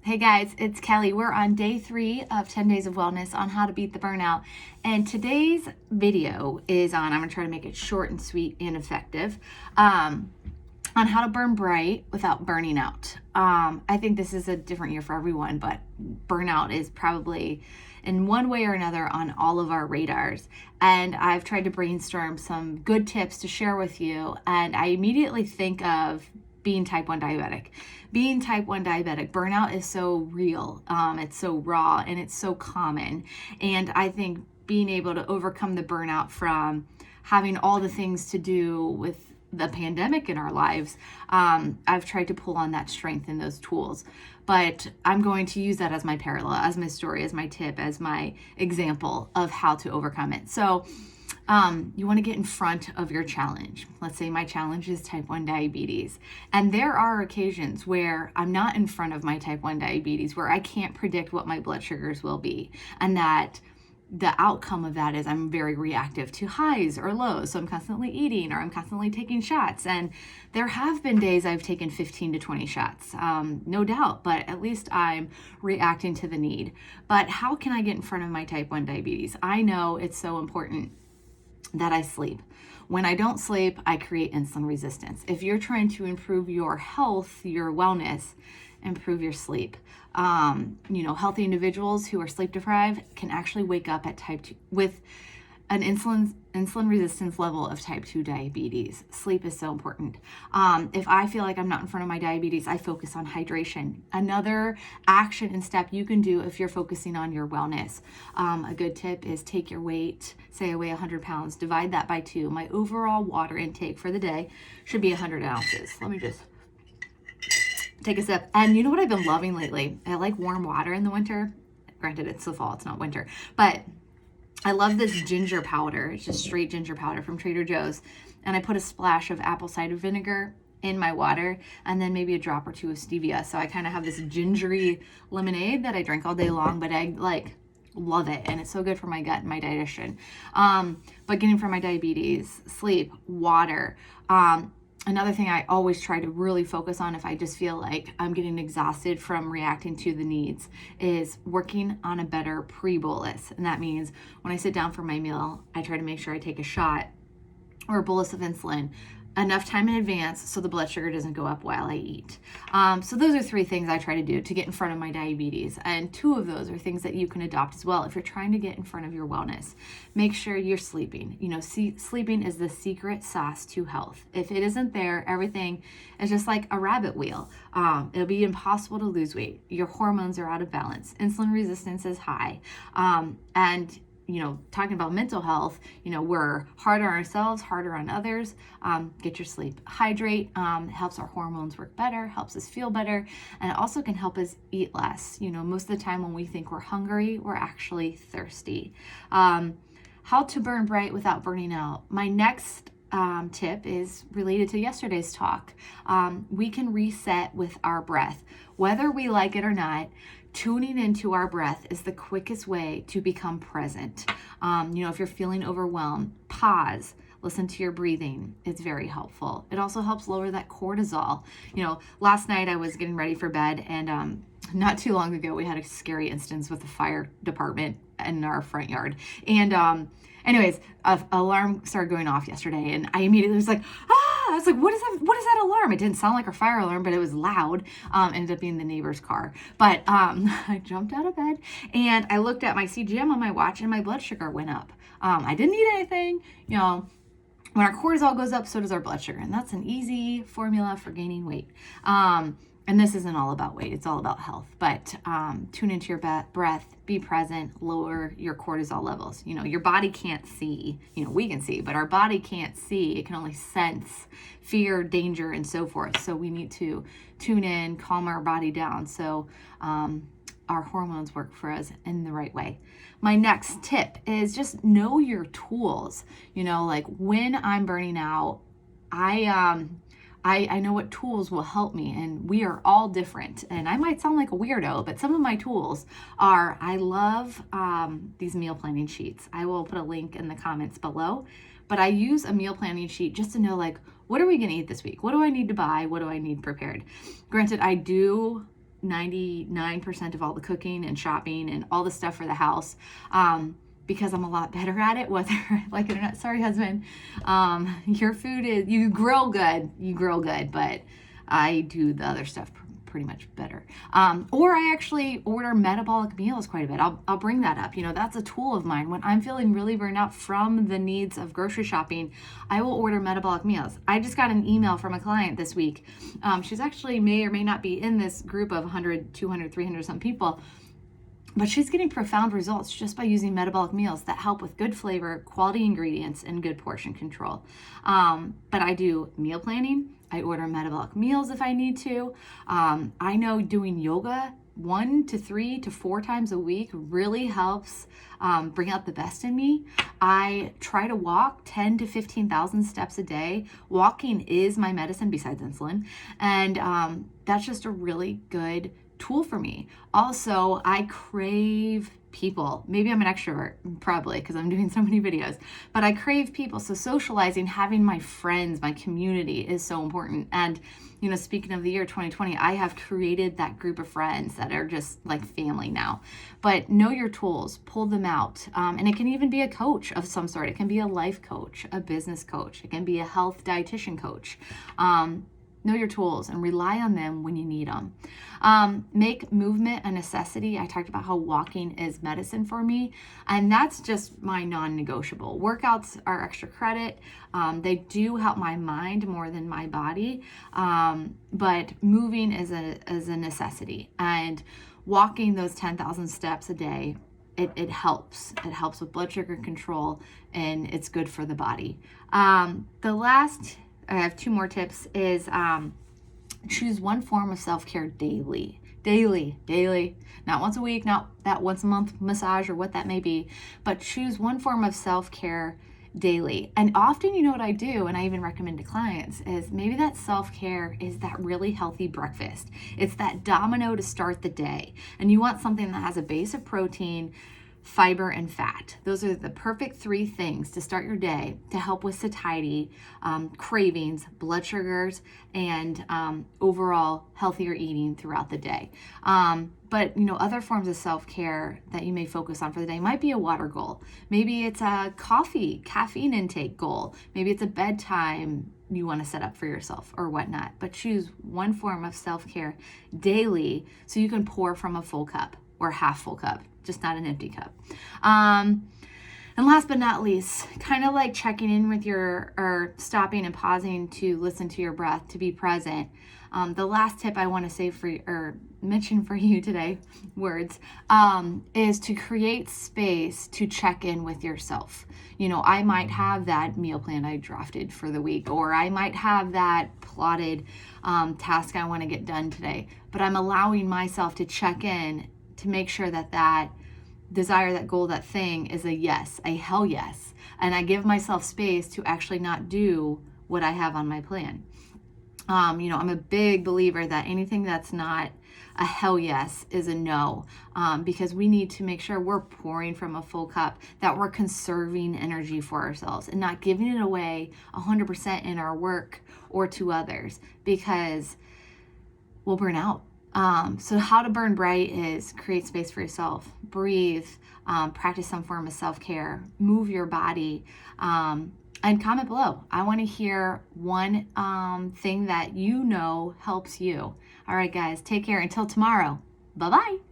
Hey guys, it's Kelly. We're on day 3 of 10 days of wellness on how to beat the burnout. And today's video is on, I'm going to try to make it short and sweet and effective, on how to burn bright without burning out. I think this is a different year for everyone, but burnout is probably in one way or another on all of our radars. And I've tried to brainstorm some good tips to share with you. And I immediately think of being type 1 diabetic. Being type 1 diabetic, burnout is so real, it's so raw, and it's so common. And I think being able to overcome the burnout from having all the things to do with the pandemic in our lives, I've tried to pull on that strength and those tools. But I'm going to use that as my parallel, as my story, as my tip, as my example of how to overcome it. So you want to get in front of your challenge. Let's say my challenge is type 1 diabetes. And there are occasions where I'm not in front of my type 1 diabetes, where I can't predict what my blood sugars will be. And that the outcome of that is I'm very reactive to highs or lows. So I'm constantly eating or I'm constantly taking shots. And there have been days I've taken 15 to 20 shots, no doubt, but at least I'm reacting to the need. But how can I get in front of my type 1 diabetes? I know it's so important that I sleep. When I don't sleep, I create insulin resistance. If you're trying to improve your health, your wellness, improve your sleep. Healthy individuals who are sleep deprived can actually wake up at type 2 with an insulin resistance level of type 2 diabetes. Sleep is so important. If I feel like I'm not in front of my diabetes, I focus on hydration. Another action and step you can do if you're focusing on your wellness. A good tip is take your weight, say I weigh 100 pounds, divide that by 2. My overall water intake for the day should be 100 ounces. Let me just take a sip. And you know what I've been loving lately? I like warm water in the winter. Granted, it's the fall, it's not winter, but I love this ginger powder. It's just straight ginger powder from Trader Joe's. And I put a splash of apple cider vinegar in my water and then maybe a drop or 2 of stevia. So I kind of have this gingery lemonade that I drink all day long, but I love it. And it's so good for my gut and my digestion. But getting from my diabetes, sleep, water, another thing I always try to really focus on if I just feel like I'm getting exhausted from reacting to the needs is working on a better pre-bolus. And that means when I sit down for my meal, I try to make sure I take a shot or a bolus of insulin enough time in advance so the blood sugar doesn't go up while I eat. So those are 3 things I try to do to get in front of my diabetes. And 2 of those are things that you can adopt as well if you're trying to get in front of your wellness. Make sure you're sleeping. Sleeping is the secret sauce to health. If it isn't there, everything is just like a rabbit wheel. It'll be impossible to lose weight. Your hormones are out of balance. Insulin resistance is high. And talking about mental health, we're harder on ourselves, harder on others. Get your sleep. Hydrate, helps our hormones work better, helps us feel better, and it also can help us eat less. Most of the time when we think we're hungry, we're actually thirsty. How to burn bright without burning out. My next tip is related to yesterday's talk. We can reset with our breath. Whether we like it or not, tuning into our breath is the quickest way to become present. If you're feeling overwhelmed, pause, listen to your breathing. It's very helpful. It also helps lower that cortisol. Last night I was getting ready for bed, and not too long ago we had a scary instance with the fire department in our front yard. And anyways, an alarm started going off yesterday, and I immediately was like, I was like, what is that? What is that alarm? It didn't sound like a fire alarm, but it was loud. Ended up being the neighbor's car. But I jumped out of bed and I looked at my CGM on my watch, and my blood sugar went up. I didn't eat anything. When our cortisol goes up, so does our blood sugar, and that's an easy formula for gaining weight. And this isn't all about weight, it's all about health. But tune into your breath, be present, lower your cortisol levels. Your body can't see, we can see, but our body can't see. It can only sense fear, danger, and so forth. So we need to tune in, calm our body down so our hormones work for us in the right way. My next tip is just know your tools. Like when I'm burning out, I know what tools will help me, and we are all different. And I might sound like a weirdo, but some of my tools are, I love these meal planning sheets. I will put a link in the comments below, but I use a meal planning sheet just to know, like, what are we going to eat this week? What do I need to buy? What do I need prepared? Granted, I do 99% of all the cooking and shopping and all the stuff for the house, because I'm a lot better at it, whether I like it or not. Sorry, husband. Your food is, you grill good, but I do the other stuff pretty much better. Or I actually order metabolic meals quite a bit. I'll bring that up. That's a tool of mine. When I'm feeling really burned out from the needs of grocery shopping, I will order metabolic meals. I just got an email from a client this week. She's actually may or may not be in this group of 100, 200, 300 some people, but she's getting profound results just by using metabolic meals that help with good flavor, quality ingredients, and good portion control. But I do meal planning. I order metabolic meals if I need to. I know doing yoga 1 to 3 to 4 times a week really helps bring out the best in me. I try to walk 10 to 15,000 steps a day. Walking is my medicine besides insulin. And that's just a really good tool for me. Also, I crave people. Maybe I'm an extrovert, probably, because I'm doing so many videos, but I crave people. So socializing, having my friends, my community is so important. And, speaking of the year 2020, I have created that group of friends that are just like family now. But know your tools, pull them out. And it can even be a coach of some sort. It can be a life coach, a business coach. It can be a health dietitian coach. Know your tools and rely on them when you need them. Make movement a necessity. I talked about how walking is medicine for me, and that's just my non-negotiable. Workouts are extra credit. They do help my mind more than my body, but moving is a necessity. And walking those 10,000 steps a day, it helps. It helps with blood sugar control, and it's good for the body. I have 2 more tips, is choose one form of self-care daily. Not once a week, not that once a month massage or what that may be, but choose one form of self-care daily. And often, what I do, and I even recommend to clients, is maybe that self-care is that really healthy breakfast. It's that domino to start the day. And you want something that has a base of protein, fiber, and fat. Those are the perfect 3 things to start your day to help with satiety, cravings, blood sugars, and overall healthier eating throughout the day. But other forms of self-care that you may focus on for the day might be a water goal. Maybe it's a caffeine intake goal. Maybe it's a bedtime you want to set up for yourself or whatnot. But choose one form of self-care daily so you can pour from a full cup or half full cup, just not an empty cup. And last but not least, kind of like checking in with or stopping and pausing to listen to your breath, to be present. The last tip I want to say mention for you today, is to create space to check in with yourself. I might have that meal plan I drafted for the week, or I might have that plotted task I want to get done today, but I'm allowing myself to check in to make sure that desire, that goal, that thing is a yes, a hell yes. And I give myself space to actually not do what I have on my plan. I'm a big believer that anything that's not a hell yes is a no, because we need to make sure we're pouring from a full cup, that we're conserving energy for ourselves and not giving it away 100% in our work or to others, because we'll burn out. So how to burn bright is create space for yourself, breathe, practice some form of self-care, move your body, and comment below. I want to hear one thing that helps you. All right, guys, take care until tomorrow. Bye-bye.